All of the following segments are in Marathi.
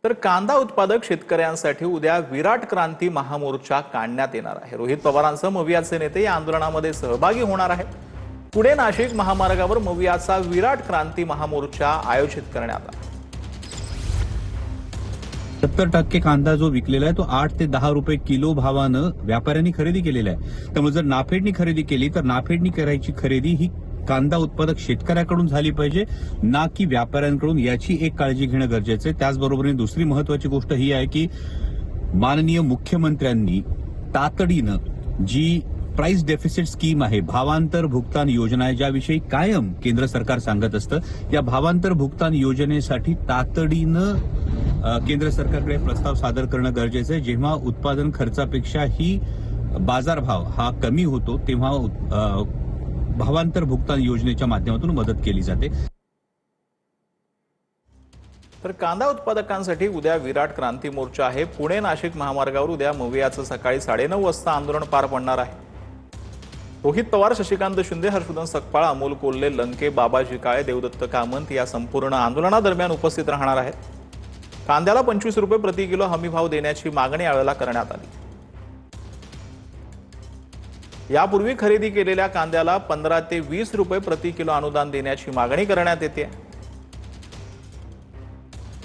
तर कांदा उत्पादक शेतकऱ्यांसाठी उद्या विराट क्रांती महामोर्चा काढण्यात येणार आहे। रोहित पवारांसह मवियाचे नेते या आंदोलनामध्ये सहभागी होणार आहेत। पुणे नाशिक महामार्गावर मवियाचा विराट क्रांती महामोर्चा आयोजित करण्यात आला। 70% कांदा जो विकलेला आहे तो 8 ते 10 रुपये किलो भावानं व्यापाऱ्यांनी खरेदी केलेला आहे। त्यामुळे जर नाफेडनी खरेदी केली तर नाफेडनी करायची खरेदी ही कांदा उत्पादक शेतकऱ्याकडून झाली पाहिजे, ना की व्यापाऱ्यांकडून। याची एक काळजी घेणं गरजेचं आहे। त्याचबरोबर दुसरी महत्वाची गोष्ट ही आहे की माननीय मुख्यमंत्र्यांनी तातडीनं जी प्राइस डेफिसिट स्कीम आहे, भावांतर भुगतान योजना आहे, ज्याविषयी कायम केंद्र सरकार सांगत असतं, या भावांतर भुगतान योजनेसाठी तातडीनं केंद्र सरकारकडे प्रस्ताव सादर करणं गरजेचं आहे। जेव्हा उत्पादन खर्चापेक्षा ही बाजारभाव हा कमी होतो तेव्हा भावांतर भुगतान योजनेच्या माध्यमातून मदत केली जाते। तर कांदा उत्पादकांसाठी उद्या विराट क्रांती मोर्चा आहे। पुणे नाशिक महामार्गावर उद्या मवियाचं सकाळी 9:30 वाजता आंदोलन पार पडणार आहे। रोहित पवार, शशिकांत शिंदे, हर्षवर्धन सकपाळ, अमोल कोल्हे, लंके, बाबाजी काळे, देवदत्त कामंत या संपूर्ण आंदोलनादरम्यान उपस्थित राहणार आहेत। कांद्याला 25 रुपये प्रति किलो हमी भाव देण्याची मागणी यावेळेला करण्यात आली। यापूर्वी खरेदी केलेल्या कांद्याला 15 ते 20 रुपये प्रति किलो अनुदान देण्याची मागणी करण्यात येते।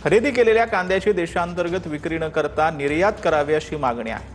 खरेदी केलेल्या कांद्याची देशांतर्गत विक्री न करता निर्यात करावी अशी मागणी आहे।